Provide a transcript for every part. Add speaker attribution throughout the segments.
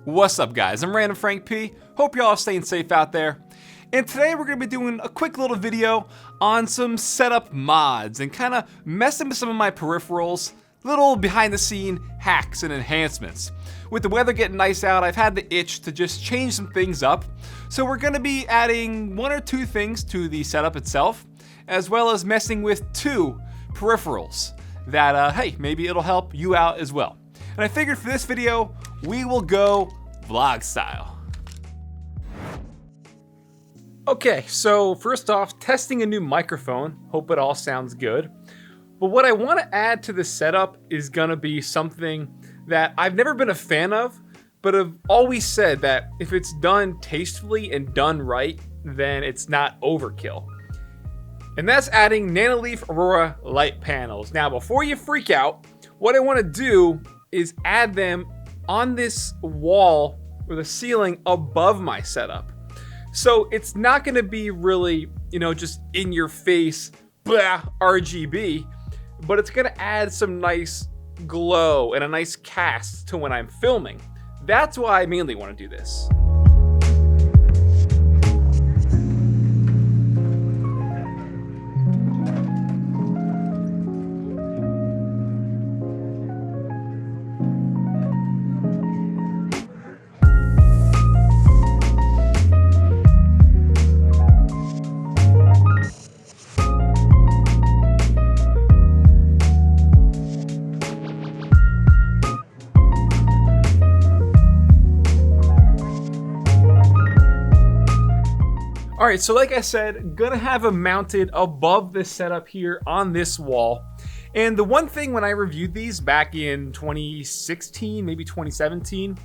Speaker 1: What's up, guys? I'm randomfrankp. Hope y'all are staying safe out there. And today we're going to be doing a quick little video on some setup mods and kind of messing with some of my peripherals, little behind the scene hacks and enhancements. With the weather getting nice out, I've had the itch to just change some things up. So we're going to be adding one or two things to the setup itself, as well as messing with two peripherals that, hey, maybe it'll help you out as well. And I figured for this video, we will go vlog style. Okay, so first off, testing a new microphone. Hope it all sounds good. But what I want to add to the setup is gonna be something that I've never been a fan of, but I've always said that if it's done tastefully and done right, then it's not overkill. And that's adding Nanoleaf Aurora light panels. Now, before you freak out, what I want to do is add them on this wall or the ceiling above my setup. So it's not going to be really, just in your face, blah, RGB, but it's going to add some nice glow and a nice cast to when I'm filming. That's why I mainly want to do this. Alright, so like I said, gonna have them mounted above the setup here on this wall. And the one thing when I reviewed these back in 2016, maybe 2017,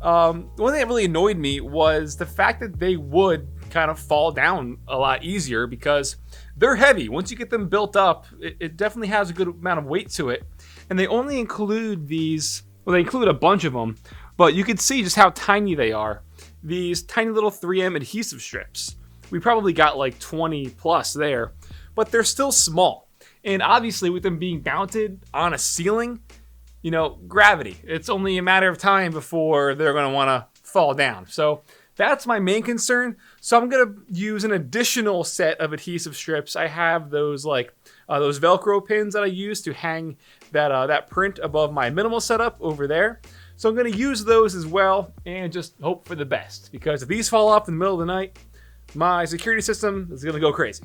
Speaker 1: one thing that really annoyed me was the fact that they would kind of fall down a lot easier because they're heavy. Once you get them built up, it definitely has a good amount of weight to it. And they only include these, well, they include a bunch of them, but you can see just how tiny they are. These tiny little 3M adhesive strips. We probably got like 20 plus there, but they're still small. And obviously with them being mounted on a ceiling, gravity. It's only a matter of time before they're gonna wanna fall down. So that's my main concern. So I'm gonna use an additional set of adhesive strips. I have those those Velcro pins that I use to hang that print above my minimal setup over there. So I'm gonna use those as well and just hope for the best, because if these fall off in the middle of the night, my security system is gonna go crazy.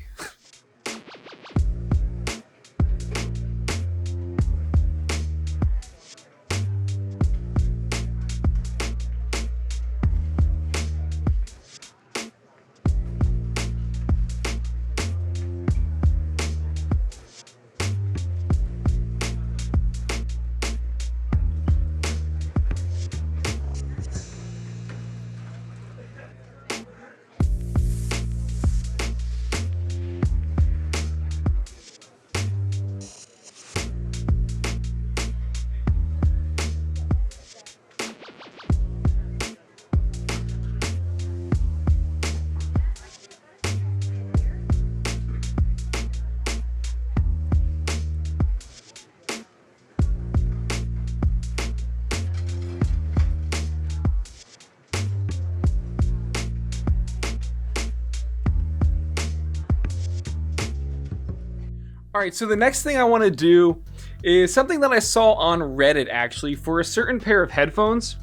Speaker 1: Alright, so the next thing I want to do is something that I saw on Reddit actually for a certain pair of headphones.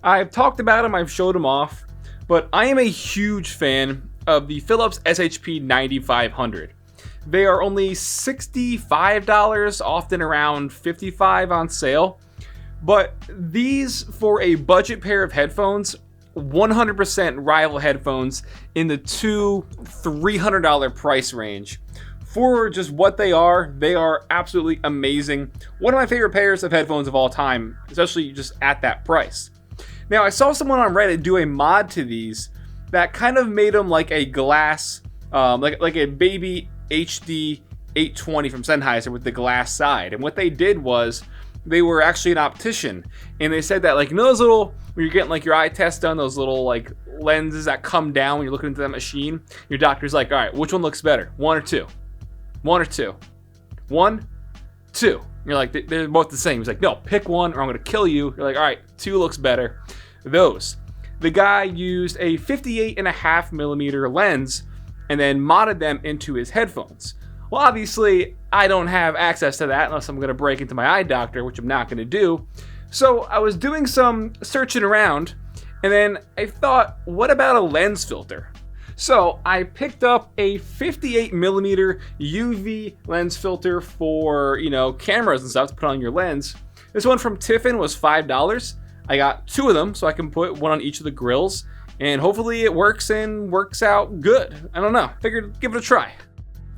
Speaker 1: I've talked about them, I've showed them off, but I am a huge fan of the Philips SHP 9500. They are only $65, often around $55 on sale, but these for a budget pair of headphones, 100% rival headphones in the $200-300 price range. For just what they are absolutely amazing. One of my favorite pairs of headphones of all time, especially just at that price. Now, I saw someone on Reddit do a mod to these that kind of made them like a glass, like a baby HD 820 from Sennheiser with the glass side. And what they did was they were actually an optician, and they said that those little, when you're getting your eye test done, those little lenses that come down when you're looking into that machine, your doctor's like, all right, which one looks better, one or two? One or two? One, two. You're like, they're both the same. He's like, no, pick one or I'm gonna kill you. You're like, all right, two looks better. those. The guy used a 58.5mm lens and then modded them into his headphones. Well, obviously, I don't have access to that unless I'm going to break into my eye doctor, which I'm not going to do. So I was doing some searching around, and then I thought, what about a lens filter? So I picked up a 58mm UV lens filter for, cameras and stuff to put on your lens. This one from Tiffin was $5. I got 2 of them so I can put one on each of the grills, and hopefully it works and works out good. I don't know. Figured give it a try.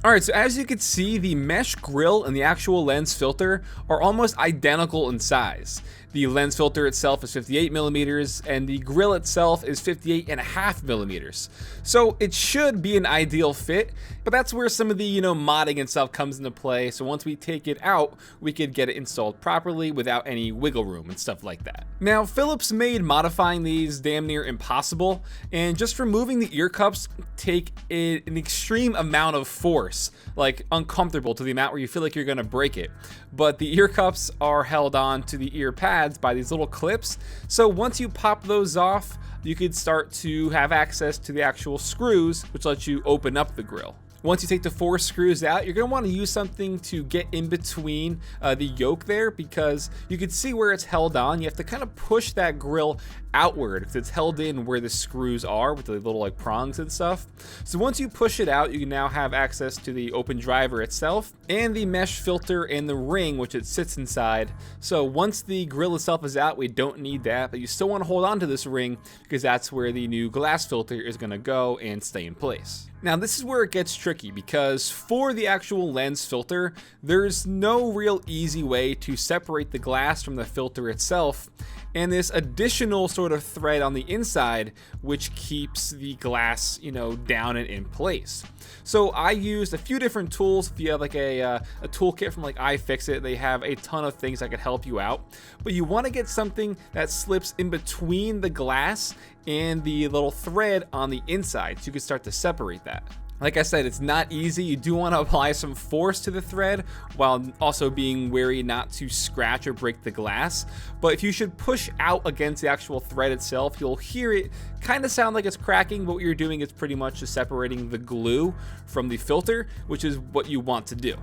Speaker 1: All right, so as you can see, the mesh grill and the actual lens filter are almost identical in size. The lens filter itself is 58mm and the grill itself is 58.5mm. So it should be an ideal fit, but that's where some of the, modding and stuff comes into play. So once we take it out, we could get it installed properly without any wiggle room and stuff like that. Now, Philips made modifying these damn near impossible, and just removing the ear cups take an extreme amount of force, like uncomfortable to the amount where you feel like you're gonna break it. But the ear cups are held on to the ear pads by these little clips. So once you pop those off, you could start to have access to the actual screws, which lets you open up the grill. Once you take the 4 screws out, you're going to want to use something to get in between the yoke there, because you can see where it's held on. You have to kind of push that grill outward because it's held in where the screws are with the little prongs and stuff. So once you push it out, you can now have access to the open driver itself and the mesh filter and the ring which it sits inside. So once the grill itself is out, we don't need that, but you still want to hold on to this ring because that's where the new glass filter is going to go and stay in place. Now this is where it gets tricky, because for the actual lens filter, there's no real easy way to separate the glass from the filter itself, and this additional sort of thread on the inside which keeps the glass, down and in place. So I used a few different tools. If you have like a toolkit from like iFixit, they have a ton of things that could help you out. But you want to get something that slips in between the glass and the little thread on the inside so you can start to separate that. Like I said, it's not easy. You do want to apply some force to the thread while also being wary not to scratch or break the glass. But if you should push out against the actual thread itself, you'll hear it kind of sound like it's cracking, but what you're doing is pretty much just separating the glue from the filter, which is what you want to do.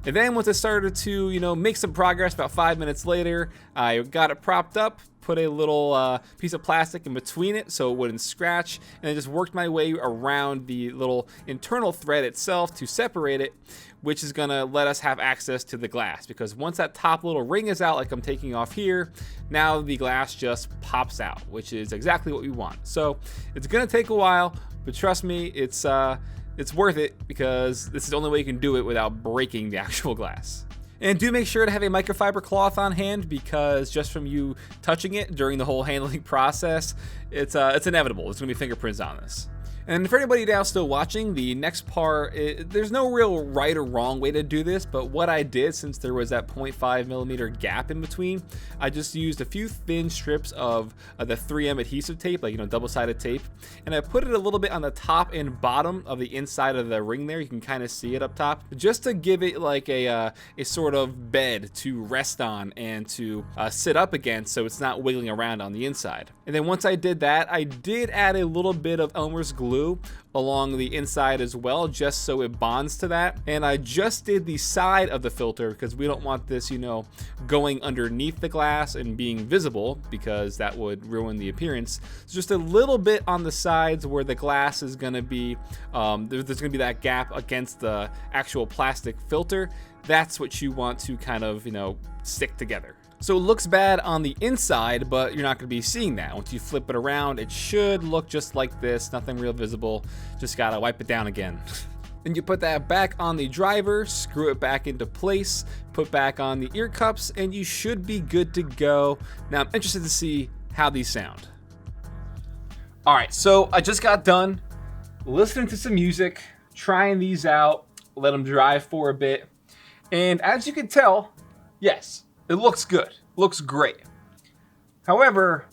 Speaker 1: And then once I started to, make some progress, about 5 minutes later, I got it propped up, put a little piece of plastic in between it so it wouldn't scratch, and I just worked my way around the little internal thread itself to separate it, which is gonna let us have access to the glass, because once that top little ring is out, like I'm taking off here, now the glass just pops out, which is exactly what we want. So it's gonna take a while, but trust me, it's worth it, because this is the only way you can do it without breaking the actual glass. And do make sure to have a microfiber cloth on hand, because just from you touching it during the whole handling process, it's inevitable. There's gonna be fingerprints on this. And for anybody now still watching, the next part, there's no real right or wrong way to do this, but what I did, since there was that 0.5mm gap in between, I just used a few thin strips of the 3M adhesive tape, like double-sided tape, and I put it a little bit on the top and bottom of the inside of the ring there. You can kind of see it up top, just to give it like a sort of bed to rest on and to sit up against, so it's not wiggling around on the inside. And then once I did that, I did add a little bit of Elmer's glue along the inside as well, just so it bonds to that. And I just did the side of the filter because we don't want this, going underneath the glass and being visible, because that would ruin the appearance. So just a little bit on the sides where the glass is going to be, there's going to be that gap against the actual plastic filter. That's what you want to kind of, stick together. So it looks bad on the inside, but you're not going to be seeing that. Once you flip it around, it should look just like this, nothing real visible. Just gotta wipe it down again. Then you put that back on the driver, screw it back into place, put back on the ear cups, and you should be good to go. Now I'm interested to see how these sound. All right, so I just got done listening to some music, trying these out, let them dry for a bit. And as you can tell, yes, it looks good, looks great. However,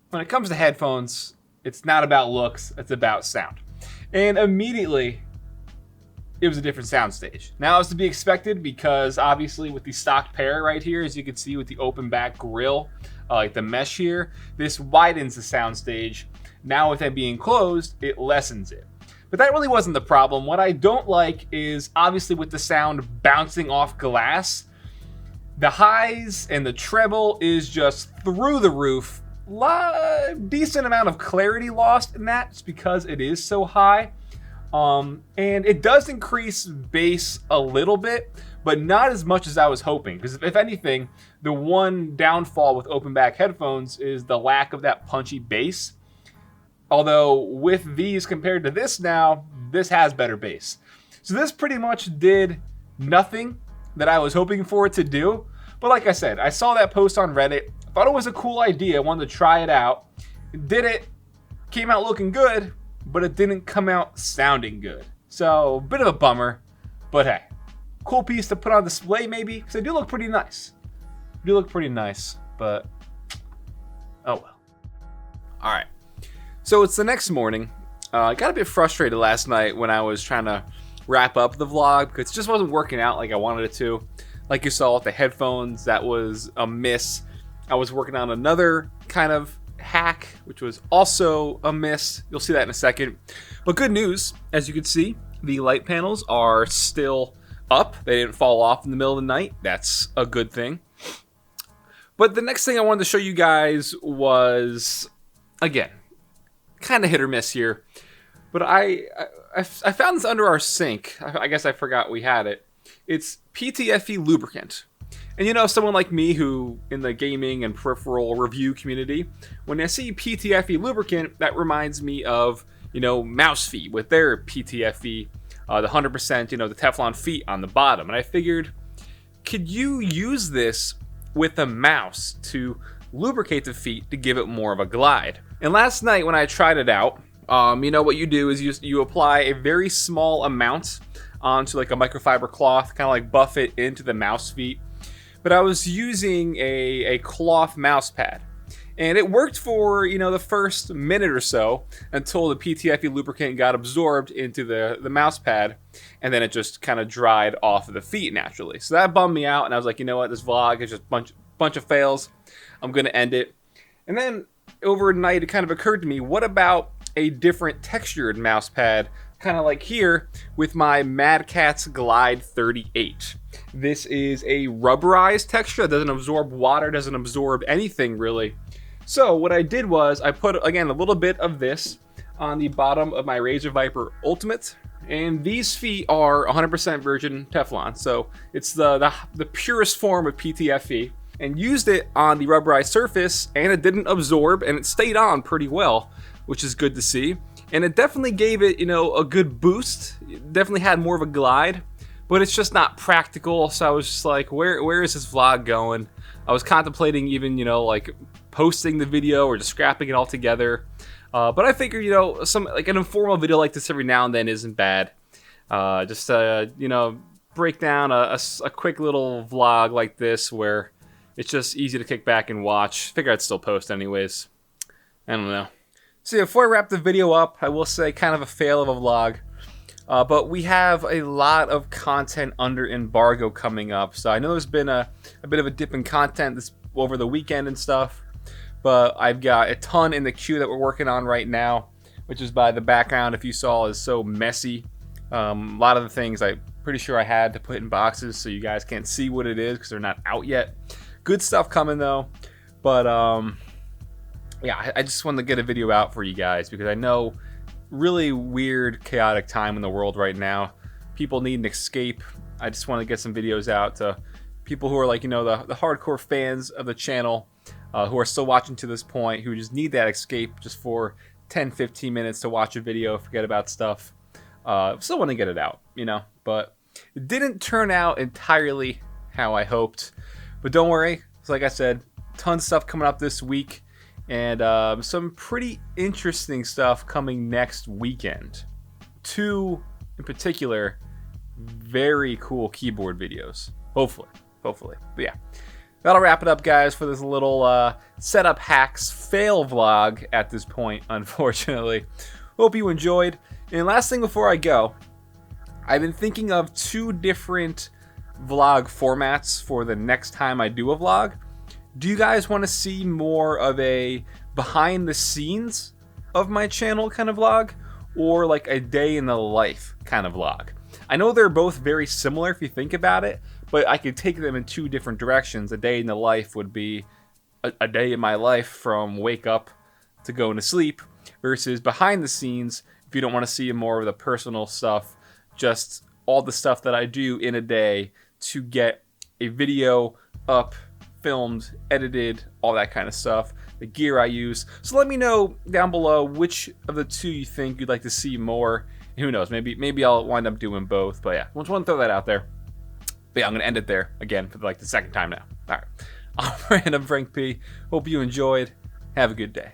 Speaker 1: when it comes to headphones, it's not about looks, it's about sound. And immediately, it was a different soundstage. Now, it's to be expected because obviously with the stock pair right here, as you can see with the open back grill, like the mesh here, this widens the soundstage. Now with it being closed, it lessens it. But that really wasn't the problem. What I don't like is obviously with the sound bouncing off glass, the highs and the treble is just through the roof. Decent amount of clarity lost in that just because it is so high. And it does increase bass a little bit, but not as much as I was hoping. Because if anything, the one downfall with open back headphones is the lack of that punchy bass. Although with these compared to this now, this has better bass. So this pretty much did nothing that I was hoping for it to do. But like I said, I saw that post on Reddit, thought it was a cool idea, wanted to try it out. Did it, came out looking good, but it didn't come out sounding good. So, a bit of a bummer, but hey, cool piece to put on display maybe, because they do look pretty nice. But oh well. Alright, so it's the next morning. I got a bit frustrated last night when I was trying to wrap up the vlog, because it just wasn't working out like I wanted it to. Like you saw with the headphones, that was a miss. I was working on another kind of hack, which was also a miss. You'll see that in a second. But good news, as you can see, the light panels are still up. They didn't fall off in the middle of the night. That's a good thing. But the next thing I wanted to show you guys was, again, kind of hit or miss here. But I found this under our sink. I guess I forgot we had it. It's PTFE lubricant. And you know, someone like me who, in the gaming and peripheral review community, when I see PTFE lubricant, that reminds me of, you know, mouse feet with their PTFE, the 100%, you know, the Teflon feet on the bottom. And I figured, could you use this with a mouse to lubricate the feet to give it more of a glide? And last night when I tried it out, you know, what you do is you apply a very small amount onto like a microfiber cloth, kind of like buff it into the mouse feet. But I was using a cloth mouse pad, and it worked for, you know, the first minute or so until the PTFE lubricant got absorbed into the mouse pad, and then it just kind of dried off of the feet naturally. So that bummed me out, and I was like, you know what, this vlog is just a bunch of fails. I'm gonna end it. And then overnight, it kind of occurred to me, what about a different textured mouse pad, kind of like here with my Mad Catz Glide 38. This is a rubberized texture that doesn't absorb water, doesn't absorb anything really. So what I did was I put, again, a little bit of this on the bottom of my Razor Viper Ultimate, and these feet are 100% virgin Teflon, so it's the purest form of PTFE, and used it on the rubberized surface, and it didn't absorb, and it stayed on pretty well, which is good to see. And it definitely gave it, you know, a good boost. It definitely had more of a glide, but it's just not practical. So I was just like, where is this vlog going? I was contemplating even, you know, like posting the video or just scrapping it all together. But I figured, you know, like an informal video like this every now and then isn't bad. Just you know, break down a quick little vlog like this where it's just easy to kick back and watch. Figure I'd still post anyways. I don't know. So yeah, before I wrap the video up, I will say kind of a fail of a vlog. But we have a lot of content under embargo coming up. So I know there's been a bit of a dip in content this over the weekend and stuff. But I've got a ton in the queue that we're working on right now, which is by the background, if you saw, is so messy. A lot of the things I'm pretty sure I had to put in boxes so you guys can't see what it is because they're not out yet. Good stuff coming though. But yeah, I just wanted to get a video out for you guys because I know really weird, chaotic time in the world right now. People need an escape. I just want to get some videos out to people who are like, you know, the hardcore fans of the channel who are still watching to this point, who just need that escape just for 10-15 minutes to watch a video, forget about stuff. Still want to get it out, you know, but it didn't turn out entirely how I hoped. But don't worry, so like I said, tons of stuff coming up this week. And some pretty interesting stuff coming next weekend. 2, in particular, very cool keyboard videos. Hopefully. But yeah, that'll wrap it up, guys, for this little setup hacks fail vlog at this point, unfortunately. Hope you enjoyed. And last thing before I go, I've been thinking of 2 different vlog formats for the next time I do a vlog. Do you guys want to see more of a behind the scenes of my channel kind of vlog, or like a day in the life kind of vlog? I know they're both very similar if you think about it, but I could take them in 2 different directions. A day in the life would be a day in my life from wake up to going to sleep, versus behind the scenes, if you don't want to see more of the personal stuff, just all the stuff that I do in a day to get a video up, filmed, edited, all that kind of stuff, the gear I use. So let me know down below which of the 2 you think you'd like to see more. And who knows, maybe I'll wind up doing both. But yeah, just want to throw that out there. But yeah, I'm going to end it there again for like the 2nd time now. All right, I'm Random Frank P. Hope you enjoyed. Have a good day.